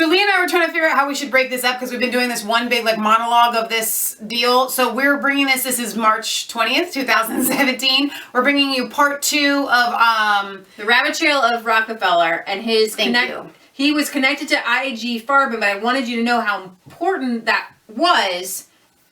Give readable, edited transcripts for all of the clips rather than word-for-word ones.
So Lee and I were trying to figure out how we should break this up because we've been doing this one big like monologue of this deal. So we're bringing this is March 20th, 2017. We're bringing you part 2 of the rabbit trail of Rockefeller and his He was connected to IG Farben, but I wanted you to know how important that was.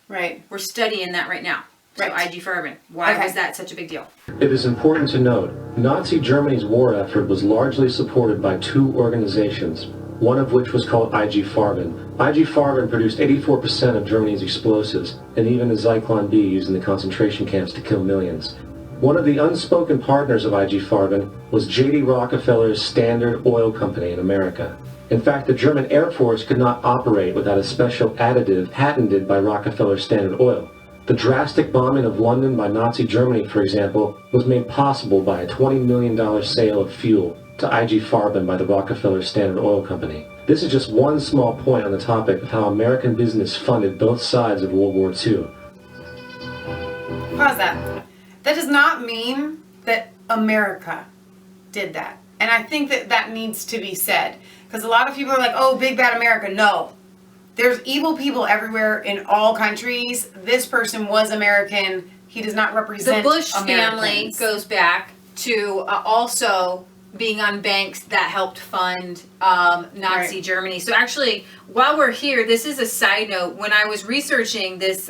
Right. We're studying that right now. Right. So IG Farben. Why was that such a big deal? It is important to note, Nazi Germany's war effort was largely supported by 2 organizations, one of which was called IG Farben. IG Farben produced 84% of Germany's explosives, and even the Zyklon B used in the concentration camps to kill millions. One of the unspoken partners of IG Farben was J.D. Rockefeller's Standard Oil Company in America. In fact, the German Air Force could not operate without a special additive patented by Rockefeller Standard Oil. The drastic bombing of London by Nazi Germany, for example, was made possible by a $20 million sale of fuel to IG Farben by the Rockefeller Standard Oil Company. This is just one small point on the topic of how American business funded both sides of World War II. Pause that. That does not mean that America did that. And I think that that needs to be said. Because a lot of people are like, oh, big bad America. No. There's evil people everywhere in all countries. This person was American. He does not represent the Bush Americans. Family goes back to also being on banks that helped fund Nazi Germany. So actually, while we're here, this is a side note. When I was researching this...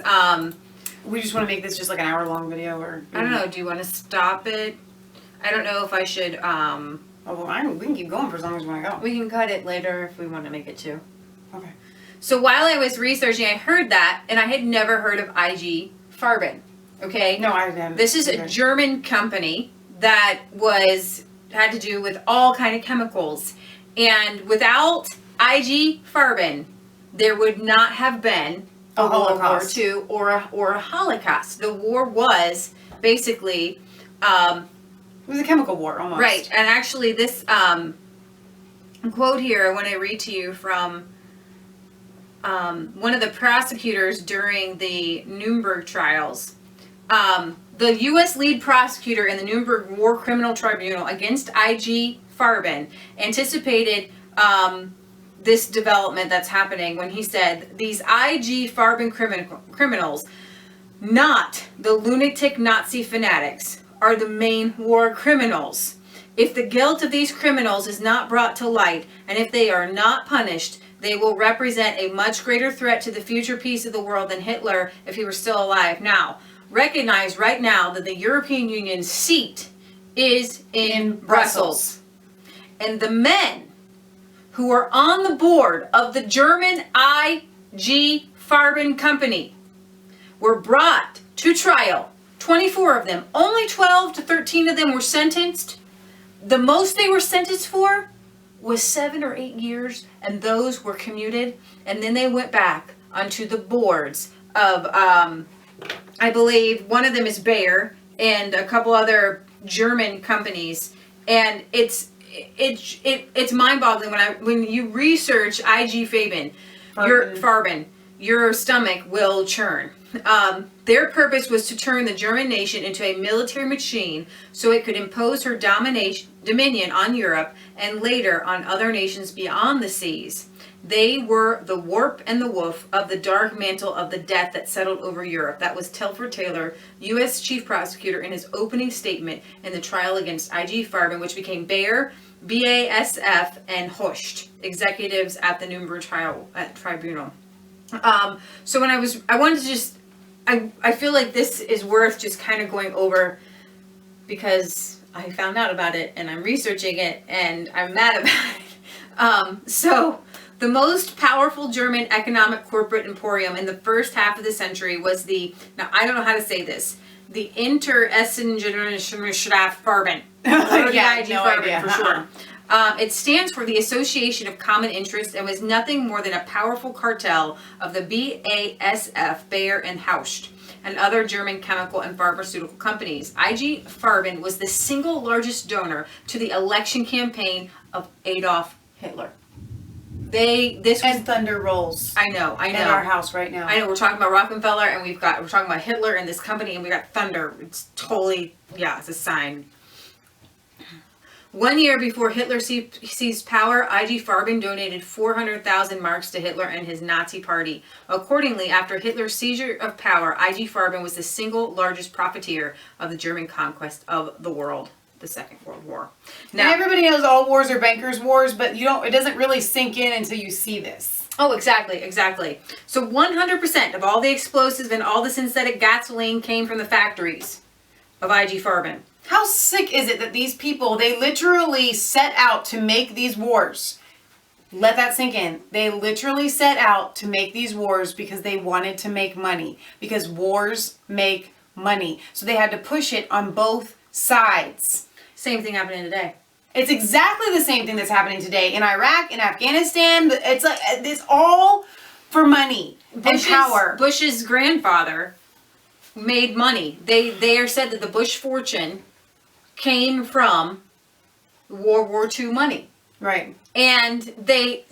we just want to make this just like an hour-long video, or... I don't know. Do you want to stop it? I don't know if I should... Oh, well, we can keep going for as long as we want to go. We can cut it later if we want to make it too. Okay. So while I was researching, I heard that, and I had never heard of IG Farben. Okay? No, I haven't. This is a German company that had to do with all kind of chemicals. And without IG Farben, there would not have been a World War II or a Holocaust. The war was basically... it was a chemical war, almost. Right. And actually, this quote here, I want to read to you from one of the prosecutors during the Nuremberg trials. The U.S. lead prosecutor in the Nuremberg War Criminal Tribunal against IG Farben anticipated this development that's happening when he said, these IG Farben criminals, not the lunatic Nazi fanatics, are the main war criminals. If the guilt of these criminals is not brought to light, and if they are not punished, they will represent a much greater threat to the future peace of the world than Hitler if he were still alive. Now, recognize right now that the European Union's seat is in Brussels. And the men who are on the board of the German IG Farben company were brought to trial. 24 of them. Only 12 to 13 of them were sentenced. The most they were sentenced for was 7 or 8 years, and those were commuted. And then they went back onto the boards of, I believe, one of them is Bayer, and a couple other German companies. And it's mind-boggling when you research IG Farben, your stomach will churn. Their purpose was to turn the German nation into a military machine so it could impose her dominion on Europe and later on other nations beyond the seas. They were the warp and the woof of the dark mantle of the death that settled over Europe. That was Telford Taylor, U.S. Chief Prosecutor, in his opening statement in the trial against IG Farben, which became Bayer, BASF, and Host, executives at the Nuremberg Tribunal. So when I wanted to just, I feel like this is worth just kind of going over because I found out about it and I'm researching it and I'm mad about it. So the most powerful German economic corporate emporium in the first half of the century was now I don't know how to say this, the Interessengemeinschaft Farben. Yeah, no idea. For sure. It stands for the Association of Common Interest and was nothing more than a powerful cartel of the BASF, Bayer, and Host, and other German chemical and pharmaceutical companies. IG Farben was the single largest donor to the election campaign of Adolf Hitler. And thunder rolls. I know. In our house right now. I know. We're talking about Rockefeller, and we're talking about Hitler and this company, and we got thunder. It's totally, it's a sign. 1 year before Hitler seized power, IG Farben donated 400,000 marks to Hitler and his Nazi party. Accordingly, after Hitler's seizure of power, IG Farben was the single largest profiteer of the German conquest of the world, the Second World War. Now, and everybody knows all wars are bankers' wars, but it doesn't really sink in until you see this. Oh, exactly. So 100% of all the explosives and all the synthetic gasoline came from the factories of IG Farben. How sick is it that these people, they literally set out to make these wars? Let that sink in. They literally set out to make these wars because they wanted to make money. Because wars make money. So they had to push it on both sides. Same thing happening today. It's exactly the same thing that's happening today in Iraq, in Afghanistan. It's like, it's all for money and power. Bush's grandfather made money. They are said that the Bush fortune came from World War II money. Right. And the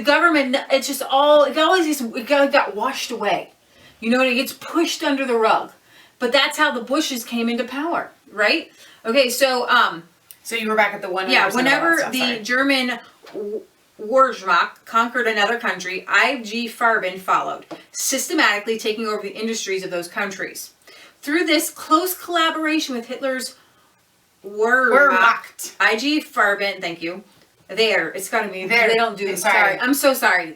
government, it's just all, it got washed away. You know, it gets pushed under the rug. But that's how the Bushes came into power, right? Okay, so you were back at the one. Yeah, whenever the German Wehrmacht conquered another country, IG Farben followed, systematically taking over the industries of those countries. Through this close collaboration with Hitler's Wehrmacht, IG Farben, thank you. It's got to be there. They don't do this. Sorry, I'm so sorry.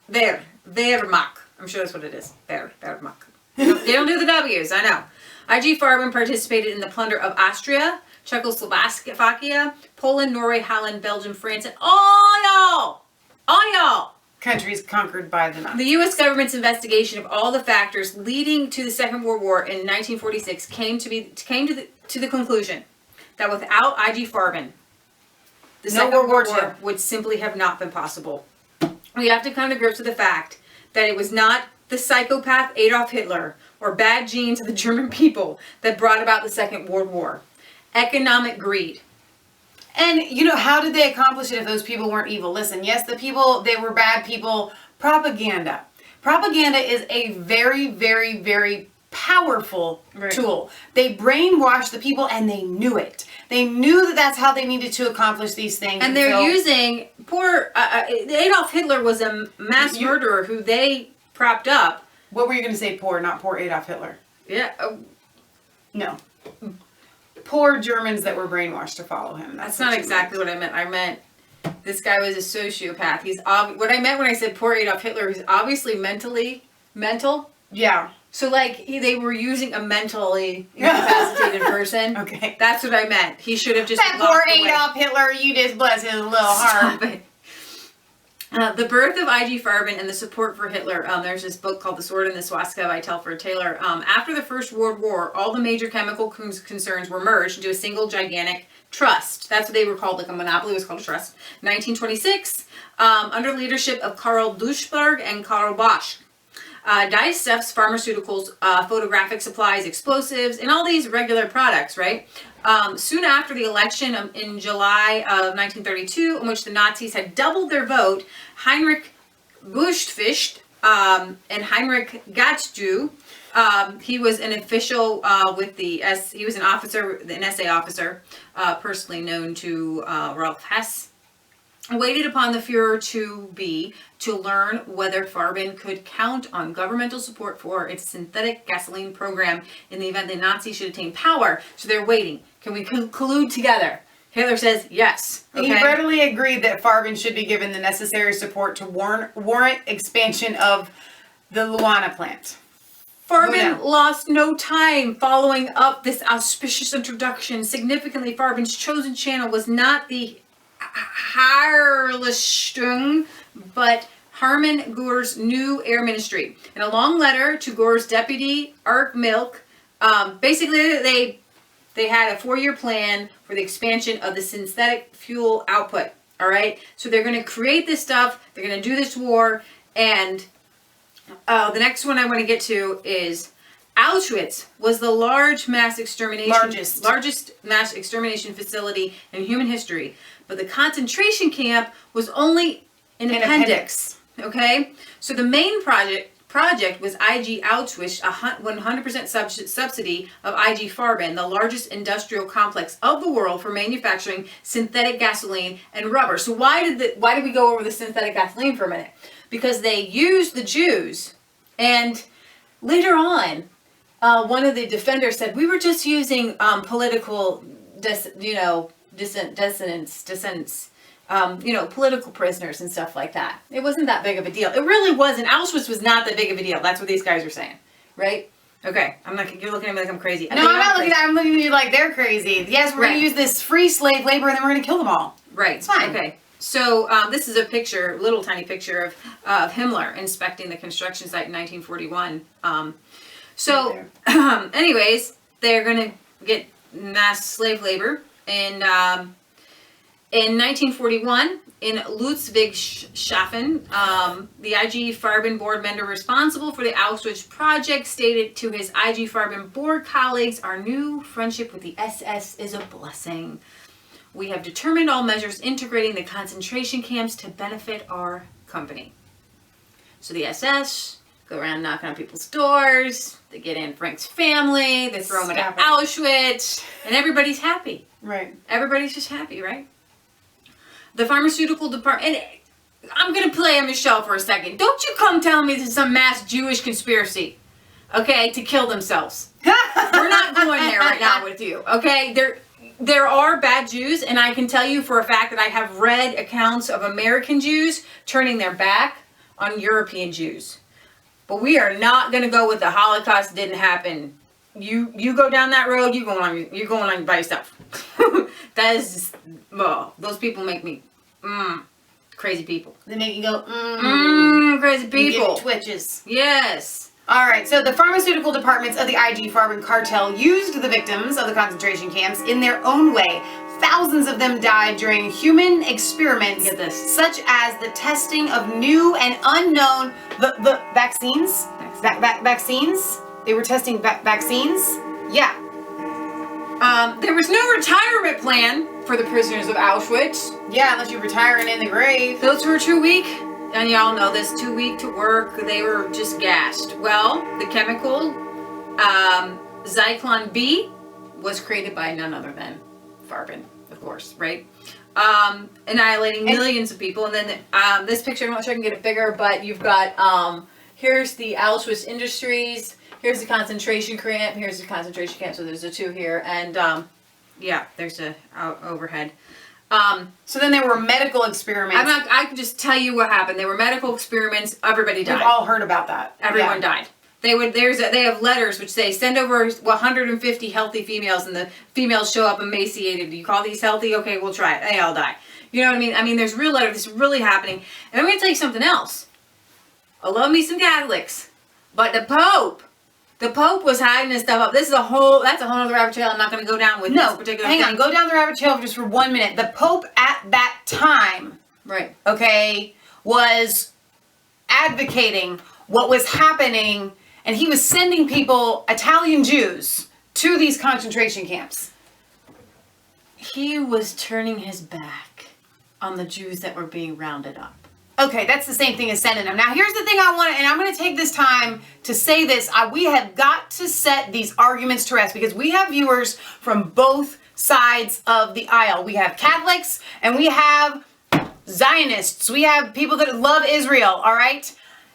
Wehrmacht. I'm sure that's what it is. Wehrmacht. They don't do the W's. I know. IG Farben participated in the plunder of Austria, Czechoslovakia, Poland, Norway, Holland, Belgium, France, and all y'all countries conquered by the Nazis. The U.S. government's investigation of all the factors leading to the Second World War in 1946 came to the conclusion that without IG Farben, the Second World War would simply have not been possible. We have to come to grips with the fact that it was not the psychopath Adolf Hitler or bad genes of the German people that brought about the Second World War. Economic greed. And, how did they accomplish it if those people weren't evil? Listen, yes, they were bad people. Propaganda. Propaganda is a very, very, very powerful tool. They brainwashed the people and they knew it. They knew that that's how they needed to accomplish these things. And they're using Adolf Hitler was a mass murderer who they propped up. What were you going to say, poor, not poor Adolf Hitler? Yeah. No. Poor Germans that were brainwashed to follow him. That's not exactly what I meant. I meant this guy was a sociopath. What I meant when I said poor Adolf Hitler, he's obviously mental. Yeah. So they were using a mentally incapacitated person. Okay. That's what I meant. He should have just that poor Adolf Hitler, you just bless his little heart. Stop it. The birth of IG Farben and the support for Hitler. There's this book called The Sword and the Swastika by Telford Taylor. After the First World War, all the major chemical concerns were merged into a single gigantic trust. That's what they were called, like a monopoly was called a trust. 1926, under leadership of Karl Duisberg and Karl Bosch. Dyestuffs, pharmaceuticals, photographic supplies, explosives, and all these regular products, right? Soon after the election in July of 1932, in which the Nazis had doubled their vote, Heinrich Buschficht and Heinrich Gatschdu, he was an official he was an officer, an SA officer, personally known to Rolf Hess, waited upon the Fuhrer to learn whether Farben could count on governmental support for its synthetic gasoline program in the event the Nazis should attain power. So they're waiting. Can we collude together? Hitler says yes. Okay? He readily agreed that Farben should be given the necessary support to warrant expansion of the Luana plant. Farben lost no time following up this auspicious introduction. Significantly, Farben's chosen channel was not the Harlestung, but Hermann Goer's new air ministry. In a long letter to Goer's deputy, Ark Milk, basically they had a 4-year plan for the expansion of the synthetic fuel output. All right, so they're going to create this stuff. They're going to do this war, and the next one I want to get to is Auschwitz was the largest mass extermination facility in human history, but the concentration camp was only an appendix. Okay, so the main project project was IG Auschwitz, a 100% subsidy of IG Farben, the largest industrial complex of the world for manufacturing synthetic gasoline and rubber. So why did we go over the synthetic gasoline for a minute? Because they used the Jews, and later on, one of the defenders said, we were just using political dissonance, political prisoners and stuff like that. It wasn't that big of a deal. It really wasn't. Auschwitz was not that big of a deal. That's what these guys are saying, right? Okay, you're looking at me like I'm crazy. No, I'm not looking at I'm looking at you like they're crazy. Yes, we're going to use this free slave labor and then we're going to kill them all. Right. It's fine. Okay. So this is a picture, little tiny picture of Himmler inspecting the construction site in 1941. Anyways, they're going to get mass slave labor. And in 1941, in Ludwigshafen, the IG Farben board member responsible for the Auschwitz project stated to his IG Farben board colleagues, "Our new friendship with the SS is a blessing. We have determined all measures integrating the concentration camps to benefit our company." So the SS go around knocking on people's doors. They get in Frank's family. They throw him into Auschwitz. And everybody's happy. Right. Everybody's just happy, right? The pharmaceutical department... And I'm going to play on Michelle for a second. Don't you come telling me this is some mass Jewish conspiracy, okay, to kill themselves. We're not going there right now with you, okay? There are bad Jews, and I can tell you for a fact that I have read accounts of American Jews turning their back on European Jews. But we are not going to go with the Holocaust didn't happen. You go down that road, you're going on by yourself. That is just, those people make me crazy people. They make you go crazy people. You get twitches. Yes. All right, so the pharmaceutical departments of the IG Farben cartel used the victims of the concentration camps in their own way. Thousands of them died during human experiments, such as the testing of new and unknown the vaccines. Vaccines? They were testing vaccines? Yeah. There was no retirement plan for the prisoners of Auschwitz. Yeah, unless you're retiring in the grave. Those who were too weak, and y'all know this, too weak to work, they were just gassed. Well, the chemical Zyklon B was created by none other than Farben, of course, right? Annihilating millions of people. And then this picture, I'm not sure I can get it bigger, but you've got, here's the Auschwitz Industries, here's the concentration camp, here's the concentration camp, so there's the two here, and yeah, there's a overhead. So then there were medical experiments. I can just tell you what happened. There were medical experiments, everybody died. We've all heard about that. Everyone died. They have letters which say send over 150 healthy females, and the females show up emaciated. You call these healthy? Okay, we'll try it. They all die. You know what I mean? I mean, there's real letters. This is really happening. And I'm going to tell you something else. I love me some Catholics, but the Pope was hiding this stuff up. That's a whole other rabbit trail. I'm not going to go down with this particular thing. Hang on. Go down the rabbit trail just for 1 minute. The Pope at that time, right? Okay, was advocating what was happening. And he was sending people, Italian Jews, to these concentration camps. He was turning his back on the Jews that were being rounded up. Okay, that's the same thing as sending them. Now, here's the thing I want, and I'm going to take this time to say this. We have got to set these arguments to rest because we have viewers from both sides of the aisle. We have Catholics and we have Zionists. We have people that love Israel, all right?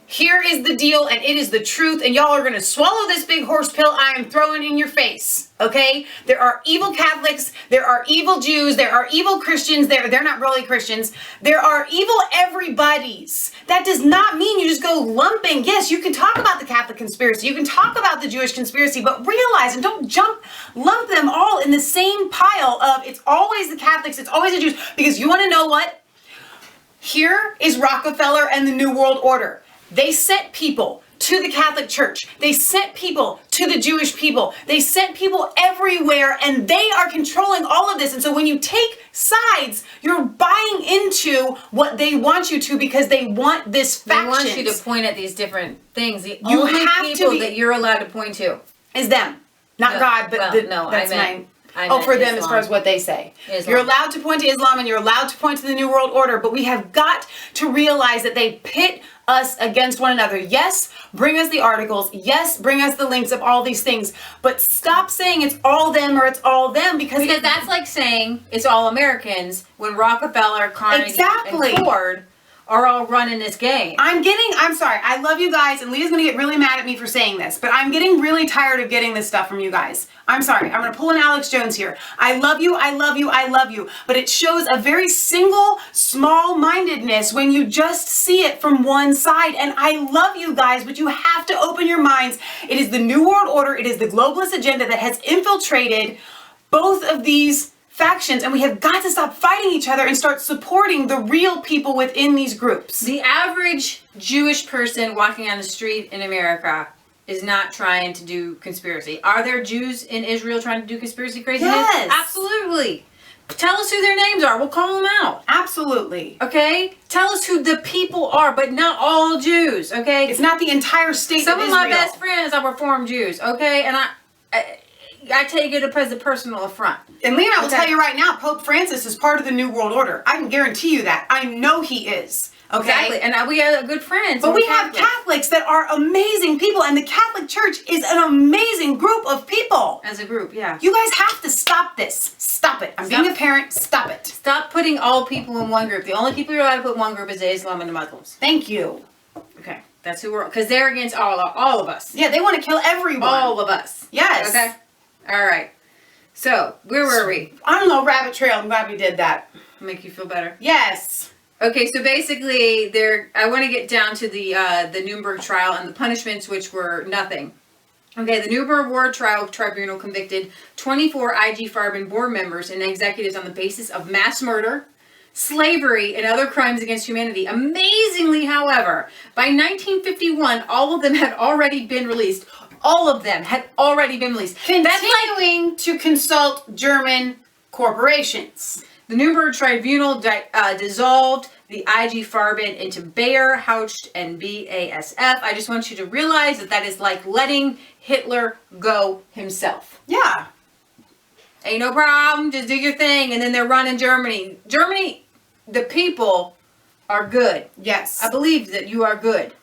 Here is the deal, and it is the truth, and y'all are going to swallow this big horse pill I am throwing in your face, okay? There are evil Catholics, there are evil Jews, there are evil Christians, they're not really Christians, there are evil everybody's. That does not mean you just go lumping. Yes, you can talk about the Catholic conspiracy, you can talk about the Jewish conspiracy, but realize and don't lump them all in the same pile of it's always the Catholics, it's always the Jews, because you want to know what? Here is Rockefeller and the New World Order. They sent people to the Catholic Church. They sent people to the Jewish people. They sent people everywhere, and they are controlling all of this. And so when you take sides, you're buying into what they want you to because they want this faction. They want you to point at these different things. The only people that you're allowed to point to is them. Not God, but that's For them, as far as what they say. Islam. You're allowed to point to Islam and you're allowed to point to the New World Order, but we have got to realize that they pit us against one another. Yes, bring us the articles. Yes, bring us the links of all these things. But stop saying it's all them or it's all them, because that's like saying it's all Americans when Rockefeller, Carnegie, and Ford are all running this game. I'm sorry, I love you guys, and Leah's gonna get really mad at me for saying this, but I'm getting really tired of getting this stuff from you guys. I'm sorry, I'm gonna pull an Alex Jones here. I love you, I love you, I love you, but it shows a very single, small-mindedness when you just see it from one side, and I love you guys, but you have to open your minds. It is the New World Order, it is the globalist agenda that has infiltrated both of these factions, and we have got to stop fighting each other and start supporting the real people within these groups. The average Jewish person walking on the street in America is not trying to do conspiracy. Are there Jews in Israel trying to do conspiracy craziness? Yes. Absolutely. Tell us who their names are. We'll call them out. Absolutely. Okay? Tell us who the people are, but not all Jews. Okay? It's not the entire state Some of of Israel. my best friends are Reformed Jews. Okay? And I take it as a personal affront. And Leah, I will tell you right now, Pope Francis is part of the New World Order. I can guarantee you that. I know he is. Okay? Exactly. And we have good friends. But we have Catholics that are amazing people, and the Catholic Church is an amazing group of people. As a group, yeah. You guys have to stop this. Stop it. I'm being a parent. Stop it. Stop putting all people in one group. The only people you're allowed to put in one group is the Islam and the Muslims. Thank you. Okay. That's who we're... Because they're against all of us. Yeah, they want to kill everyone. All of us. Yes. Okay? All right. So, where were we? I don't know, rabbit trail. I'm glad we did that. Make you feel better? Yes. Okay, so basically, I want to get down to the Nuremberg trial and the punishments, which were nothing. Okay, the Nuremberg War Trial Tribunal convicted 24 IG Farben board members and executives on the basis of mass murder, slavery, and other crimes against humanity. Amazingly, however, by 1951, all of them had already been released. All of them had already been released. Continuing to consult German corporations. The Nuremberg Tribunal dissolved the IG Farben into Bayer, Haucht, and BASF. I just want you to realize that is like letting Hitler go himself. Yeah. Ain't no problem. Just do your thing. And then they're running Germany. Germany, the people are good. Yes. I believe that you are good.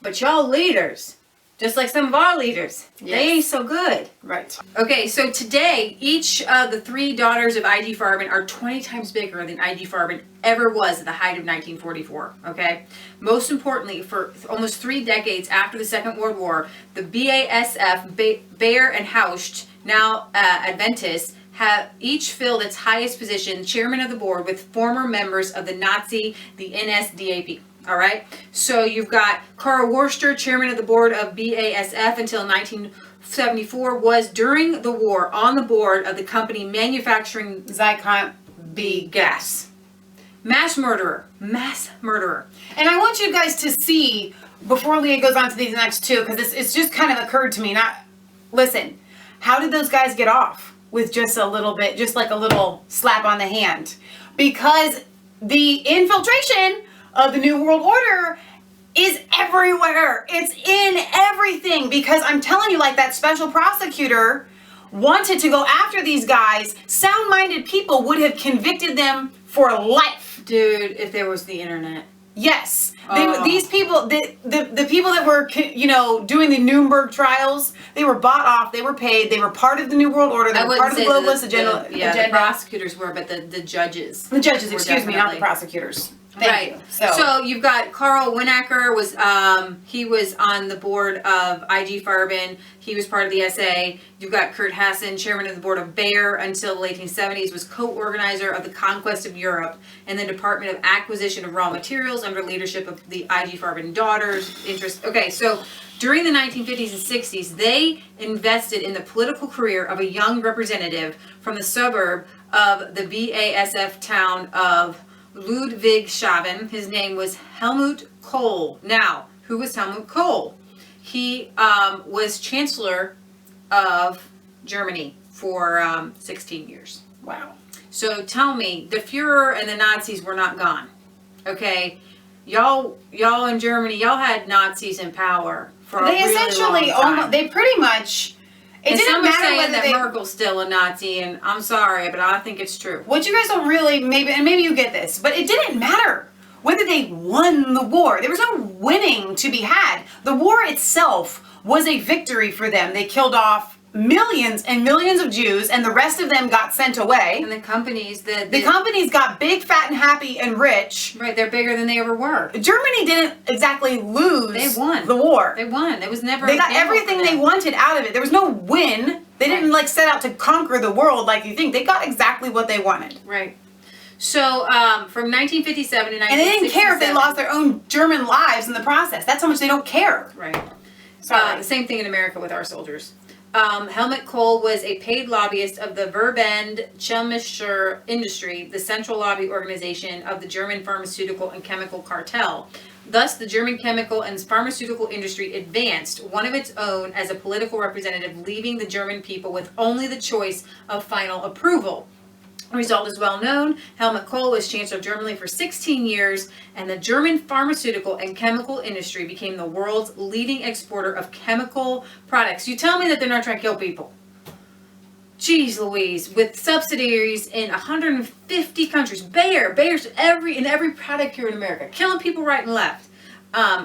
But y'all leaders, just like some of our leaders, they ain't so good. Right. Okay, so today, each of the 3 daughters of IG Farben are 20 times bigger than IG Farben ever was at the height of 1944, okay? Most importantly, for almost 3 decades after the Second World War, the BASF, Bayer and Haucht, now Adventists, have each filled its highest position, chairman of the board, with former members of the Nazi, the NSDAP. All right, so you've got Karl Worster, chairman of the board of BASF until 1974, was during the war on the board of the company manufacturing Zyklon B gas. Mass murderer. Mass murderer. And I want you guys to see, before Leah goes on to these next 2, because it's just kind of occurred to me, listen, how did those guys get off with just a little bit, just like a little slap on the hand? Because the infiltration of the New World Order is everywhere. It's in everything. Because I'm telling you, like that special prosecutor wanted to go after these guys. Sound-minded people would have convicted them for life. Dude, if there was the internet. Yes. These people, the people that were, doing the Nuremberg trials, they were bought off, they were paid, they were part of the New World Order, they were part of the globalist agenda. The prosecutors were, but the judges. The judges, excuse me, not the prosecutors. Thank you. So you've got Karl Winacker he was on the board of IG Farben. He was part of the SA. You've got Kurt Hassen, chairman of the board of Bayer until the 1870s, was co-organizer of the conquest of Europe and the Department of Acquisition of Raw Materials under leadership of the IG Farben daughters. Okay, so during the 1950s and 60s, they invested in the political career of a young representative from the suburb of the BASF town of Ludwigshafen. His name was Helmut Kohl. Now, who was Helmut Kohl? He was Chancellor of Germany for 16 years. Wow. So tell me, the Fuhrer and the Nazis were not gone. Okay? Y'all in Germany, y'all had Nazis in power for a really long time. They pretty much, It And didn't some are matter saying whether that they. Merkel's still a Nazi, and I'm sorry, but I think it's true. What you guys don't really, maybe you get this, but it didn't matter whether they won the war. There was no winning to be had. The war itself was a victory for them. They killed off millions and millions of Jews, and the rest of them got sent away. And the companies The companies got big, fat, and happy and rich. right, they're bigger than they ever were. Germany didn't exactly lose They won. the war. They won. It was never. They a got gamble everything for they them. wanted out of it. There was no win. They didn't like set out to conquer the world like you think. They got exactly what they wanted. Right. So from 1957 to 1967. And they didn't care if they lost their own German lives in the process. That's how much they don't care. Right. Sorry. The same thing in America with our soldiers. Helmut Kohl was a paid lobbyist of the Verband Chemischer Industrie, the central lobby organization of the German pharmaceutical and chemical cartel. Thus, the German chemical and pharmaceutical industry advanced one of its own as a political representative, leaving the German people with only the choice of final approval. The result is well known. Helmut Kohl was Chancellor of Germany for 16 years, and the German pharmaceutical and chemical industry became the world's leading exporter of chemical products. You tell me that they're not trying to kill people. Jeez Louise, with subsidiaries in 150 countries. Bayer's in every product here in America, killing people right and left.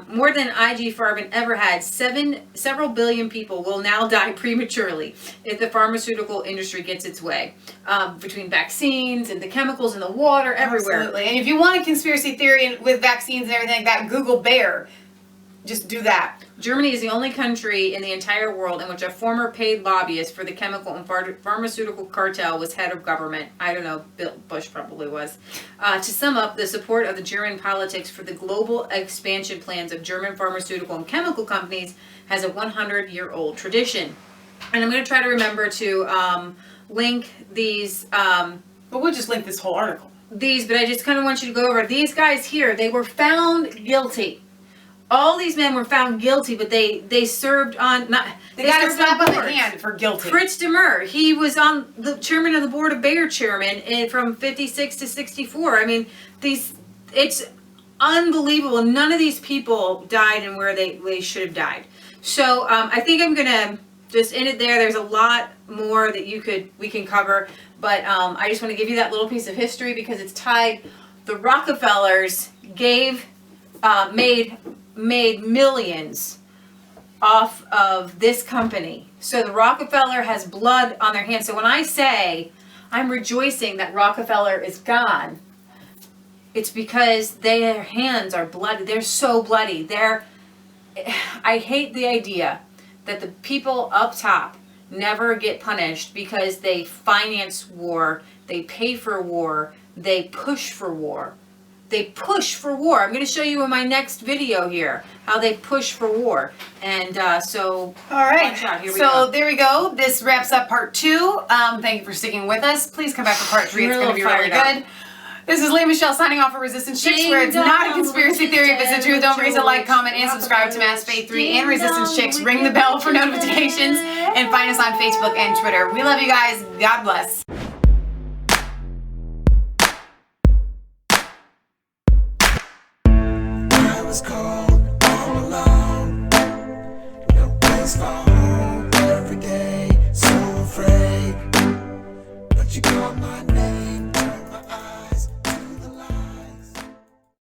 More than IG Farben ever had. Several billion people will now die prematurely if the pharmaceutical industry gets its way. Between vaccines and the chemicals in the water, everywhere. Absolutely. And if you want a conspiracy theory with vaccines and everything like that, Google Bayer. Just do that. Germany is the only country in the entire world in which a former paid lobbyist for the chemical and pharmaceutical cartel was head of government. I don't know, Bill Bush probably was. To sum up, the support of the German politics for the global expansion plans of German pharmaceutical and chemical companies has a 100-year-old tradition. And I'm going to try to remember to link these... But we'll just link this whole article. But I just kind of want you to go over. These guys here, they were found guilty. All these men were found guilty, but they served on not. They got a served slap on the boards. hand for guilty. Fritz Demmer, he was on the chairman of the board of Bayer chairman from 56 to 64. I mean, it's unbelievable. None of these people died in where they should have died. So I think I'm gonna just end it there. There's a lot more that we can cover, but I just want to give you that little piece of history because it's tied. The Rockefellers made millions off of this company. So the Rockefeller has blood on their hands. So when I say I'm rejoicing that Rockefeller is gone, it's because their hands are bloody. They're so bloody. I hate the idea that the people up top never get punished because they finance war, they pay for war, they push for war. They push for war. I'm going to show you in my next video here how they push for war. And so, all right. watch out. Here we so go. there we go. This wraps up part 2. Thank you for sticking with us. Please come back for part 3. It's We're a going to be little really fired good. This is Leigh Michelle signing off for Resistance Chicks, where it's not a conspiracy theory, if it's the truth. Don't forget to like, comment, and subscribe to Mass Faith 3 and Resistance Chicks. Ring the bell for notifications, and find us on Facebook and Twitter. We love you guys. God bless. I was cold all alone. No place for